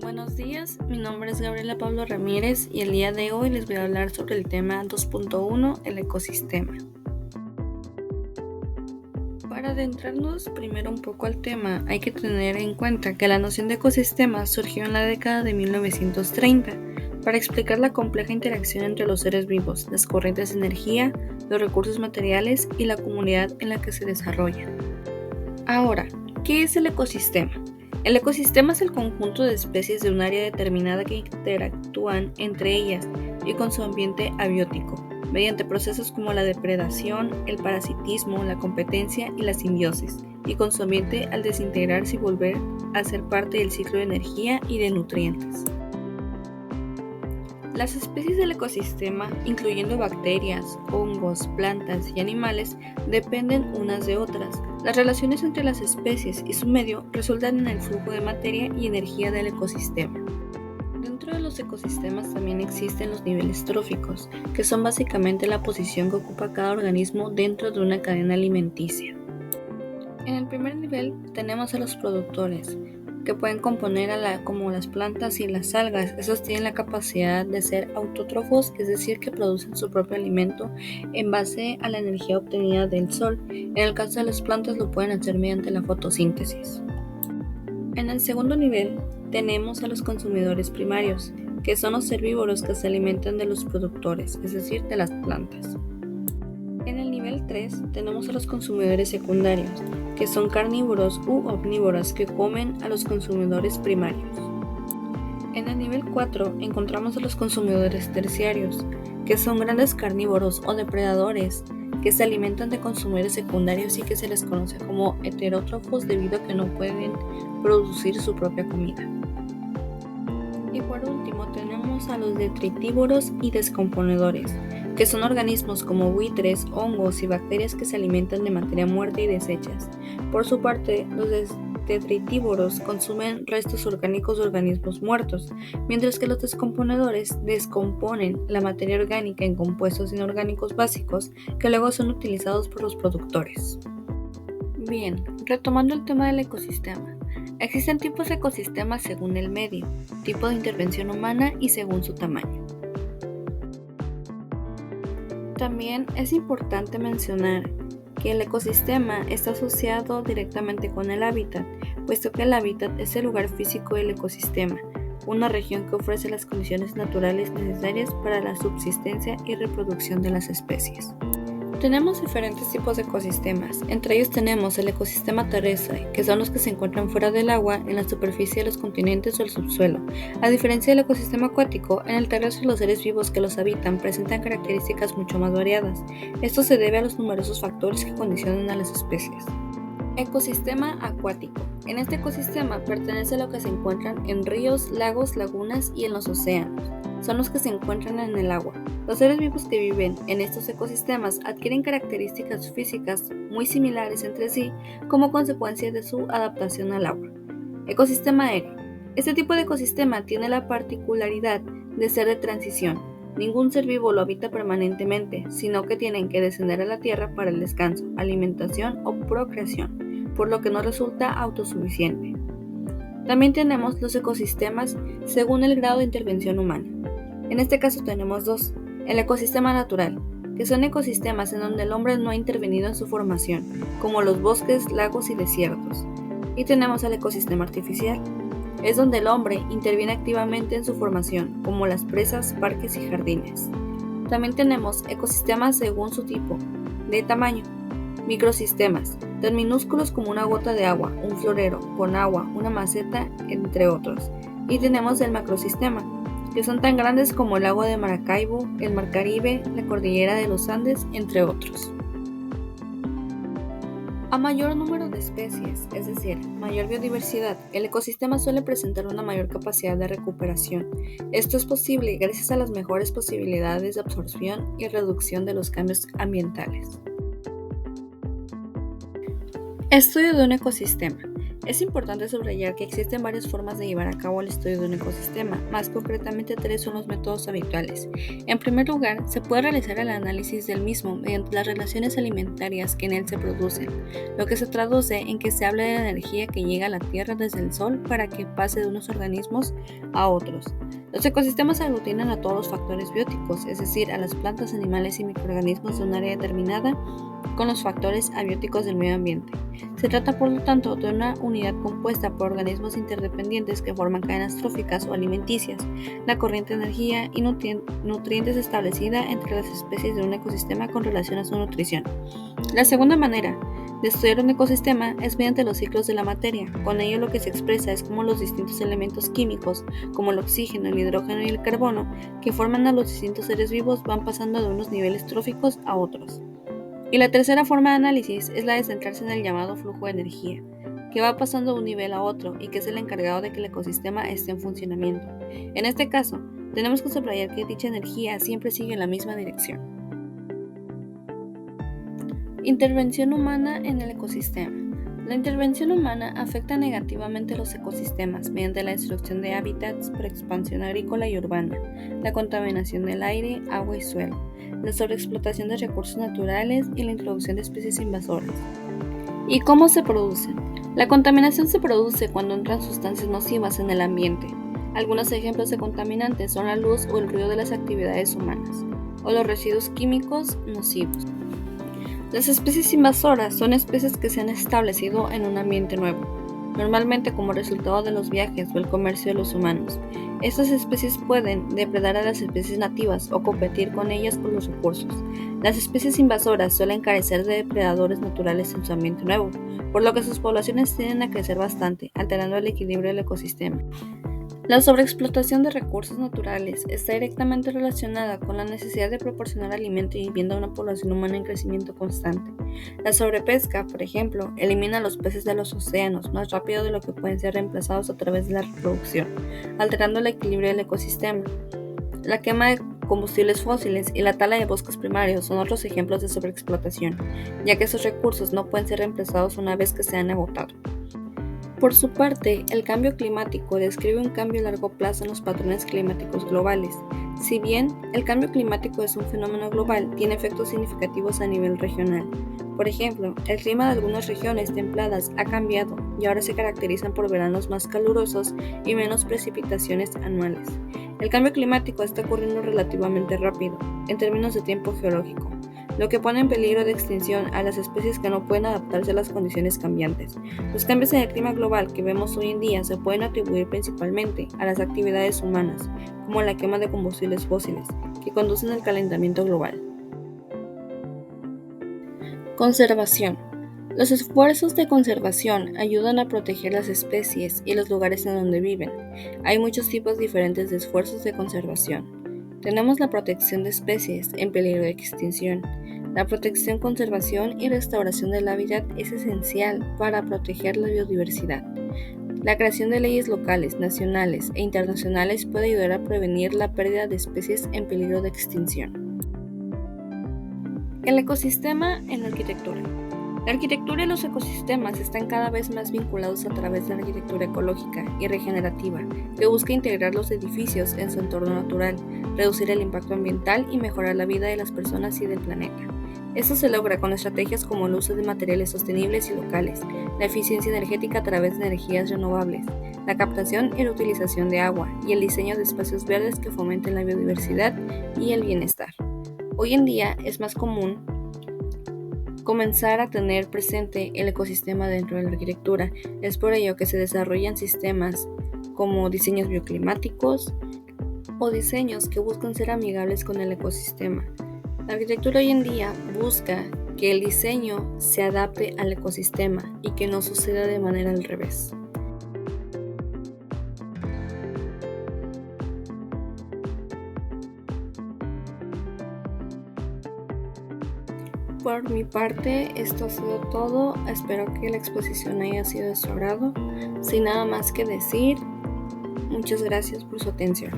Buenos días, mi nombre es Gabriela Pablo Ramírez y el día de hoy les voy a hablar sobre el tema 2.1, el ecosistema. Para adentrarnos primero un poco al tema, hay que tener en cuenta que la noción de ecosistema surgió en la década de 1930 para explicar la compleja interacción entre los seres vivos, las corrientes de energía, los recursos materiales y la comunidad en la que se desarrollan. Ahora, ¿qué es el ecosistema? El ecosistema es el conjunto de especies de un área determinada que interactúan entre ellas y con su ambiente abiótico, mediante procesos como la depredación, el parasitismo, la competencia y la simbiosis, y con su ambiente al desintegrarse y volver a ser parte del ciclo de energía y de nutrientes. Las especies del ecosistema, incluyendo bacterias, hongos, plantas y animales, dependen unas de otras. Las relaciones entre las especies y su medio resultan en el flujo de materia y energía del ecosistema. Dentro de los ecosistemas también existen los niveles tróficos, que son básicamente la posición que ocupa cada organismo dentro de una cadena alimenticia. En el primer nivel tenemos a los productores, que pueden componer como las plantas y las algas. Estos tienen la capacidad de ser autótrofos, es decir, que producen su propio alimento en base a la energía obtenida del sol. En el caso de las plantas lo pueden hacer mediante la fotosíntesis. En el segundo nivel tenemos a los consumidores primarios, que son los herbívoros que se alimentan de los productores, es decir, de las plantas. En el nivel 3 tenemos a los consumidores secundarios, que son carnívoros u omnívoros que comen a los consumidores primarios. En el nivel 4 encontramos a los consumidores terciarios, que son grandes carnívoros o depredadores que se alimentan de consumidores secundarios y que se les conoce como heterótrofos debido a que no pueden producir su propia comida. Y por último tenemos a los detritívoros y descomponedores, que son organismos como buitres, hongos y bacterias que se alimentan de materia muerta y desechas. Por su parte, los detritívoros consumen restos orgánicos de organismos muertos, mientras que los descomponedores descomponen la materia orgánica en compuestos inorgánicos básicos que luego son utilizados por los productores. Bien, retomando el tema del ecosistema. Existen tipos de ecosistemas según el medio, tipo de intervención humana y según su tamaño. También es importante mencionar que el ecosistema está asociado directamente con el hábitat, puesto que el hábitat es el lugar físico del ecosistema, una región que ofrece las condiciones naturales necesarias para la subsistencia y reproducción de las especies. Tenemos diferentes tipos de ecosistemas, entre ellos tenemos el ecosistema terrestre, que son los que se encuentran fuera del agua, en la superficie de los continentes o el subsuelo. A diferencia del ecosistema acuático, en el terrestre los seres vivos que los habitan presentan características mucho más variadas. Esto se debe a los numerosos factores que condicionan a las especies. Ecosistema acuático. En este ecosistema pertenece a lo que se encuentran en ríos, lagos, lagunas y en los océanos. Son los que se encuentran en el agua. Los seres vivos que viven en estos ecosistemas adquieren características físicas muy similares entre sí como consecuencia de su adaptación al agua. Ecosistema aéreo. Este tipo de ecosistema tiene la particularidad de ser de transición. Ningún ser vivo lo habita permanentemente, sino que tienen que descender a la tierra para el descanso, alimentación o procreación, por lo que no resulta autosuficiente. También tenemos los ecosistemas según el grado de intervención humana. En este caso tenemos dos: el ecosistema natural, que son ecosistemas en donde el hombre no ha intervenido en su formación, como los bosques, lagos y desiertos. Y tenemos el ecosistema artificial, es donde el hombre interviene activamente en su formación, como las presas, parques y jardines. También tenemos ecosistemas según su tipo de tamaño, microsistemas, tan minúsculos como una gota de agua, un florero con agua, una maceta, entre otros. Y tenemos el macrosistema, que son tan grandes como el lago de Maracaibo, el mar Caribe, la cordillera de los Andes, entre otros. A mayor número de especies, es decir, mayor biodiversidad, el ecosistema suele presentar una mayor capacidad de recuperación. Esto es posible gracias a las mejores posibilidades de absorción y reducción de los cambios ambientales. Estudio de un ecosistema. Es importante subrayar que existen varias formas de llevar a cabo el estudio de un ecosistema, más concretamente 3 son los métodos habituales. En primer lugar, se puede realizar el análisis del mismo mediante las relaciones alimentarias que en él se producen, lo que se traduce en que se habla de la energía que llega a la Tierra desde el Sol para que pase de unos organismos a otros. Los ecosistemas aglutinan a todos los factores bióticos, es decir, a las plantas, animales y microorganismos de un área determinada, con los factores abióticos del medio ambiente. Se trata, por lo tanto, de una unidad compuesta por organismos interdependientes que forman cadenas tróficas o alimenticias. La corriente de energía y nutrientes establecida entre las especies de un ecosistema con relación a su nutrición. La segunda manera de estudiar un ecosistema es mediante los ciclos de la materia. Con ello lo que se expresa es cómo los distintos elementos químicos, como el oxígeno, el hidrógeno y el carbono, que forman a los distintos seres vivos, van pasando de unos niveles tróficos a otros. Y la tercera forma de análisis es la de centrarse en el llamado flujo de energía, que va pasando de un nivel a otro y que es el encargado de que el ecosistema esté en funcionamiento. En este caso, tenemos que subrayar que dicha energía siempre sigue la misma dirección. Intervención humana en el ecosistema. La intervención humana afecta negativamente a los ecosistemas mediante la destrucción de hábitats por expansión agrícola y urbana, la contaminación del aire, agua y suelo, la sobreexplotación de recursos naturales y la introducción de especies invasoras. ¿Y cómo se producen? La contaminación se produce cuando entran sustancias nocivas en el ambiente. Algunos ejemplos de contaminantes son la luz o el ruido de las actividades humanas, o los residuos químicos nocivos. Las especies invasoras son especies que se han establecido en un ambiente nuevo, normalmente como resultado de los viajes o el comercio de los humanos. Estas especies pueden depredar a las especies nativas o competir con ellas por los recursos. Las especies invasoras suelen carecer de depredadores naturales en su ambiente nuevo, por lo que sus poblaciones tienden a crecer bastante, alterando el equilibrio del ecosistema. La sobreexplotación de recursos naturales está directamente relacionada con la necesidad de proporcionar alimento y vivienda a una población humana en crecimiento constante. La sobrepesca, por ejemplo, elimina a los peces de los océanos más rápido de lo que pueden ser reemplazados a través de la reproducción, alterando el equilibrio del ecosistema. La quema de combustibles fósiles y la tala de bosques primarios son otros ejemplos de sobreexplotación, ya que esos recursos no pueden ser reemplazados una vez que se han agotado. Por su parte, el cambio climático describe un cambio a largo plazo en los patrones climáticos globales. Si bien el cambio climático es un fenómeno global, tiene efectos significativos a nivel regional. Por ejemplo, el clima de algunas regiones templadas ha cambiado y ahora se caracterizan por veranos más calurosos y menos precipitaciones anuales. El cambio climático está ocurriendo relativamente rápido, en términos de tiempo geológico, lo que pone en peligro de extinción a las especies que no pueden adaptarse a las condiciones cambiantes. Los cambios en el clima global que vemos hoy en día se pueden atribuir principalmente a las actividades humanas, como la quema de combustibles fósiles, que conducen al calentamiento global. Conservación. Los esfuerzos de conservación ayudan a proteger las especies y los lugares en donde viven. Hay muchos tipos diferentes de esfuerzos de conservación. Tenemos la protección de especies en peligro de extinción. La protección, conservación y restauración del hábitat es esencial para proteger la biodiversidad. La creación de leyes locales, nacionales e internacionales puede ayudar a prevenir la pérdida de especies en peligro de extinción. El ecosistema en la arquitectura. La arquitectura y los ecosistemas están cada vez más vinculados a través de la arquitectura ecológica y regenerativa, que busca integrar los edificios en su entorno natural, reducir el impacto ambiental y mejorar la vida de las personas y del planeta. Esto se logra con estrategias como el uso de materiales sostenibles y locales, la eficiencia energética a través de energías renovables, la captación y reutilización de agua y el diseño de espacios verdes que fomenten la biodiversidad y el bienestar. Hoy en día es más común comenzar a tener presente el ecosistema dentro de la arquitectura. Es por ello que se desarrollan sistemas como diseños bioclimáticos o diseños que buscan ser amigables con el ecosistema. La arquitectura hoy en día busca que el diseño se adapte al ecosistema y que no suceda de manera al revés. Por mi parte, esto ha sido todo. Espero que la exposición haya sido de su agrado. Sin nada más que decir, muchas gracias por su atención.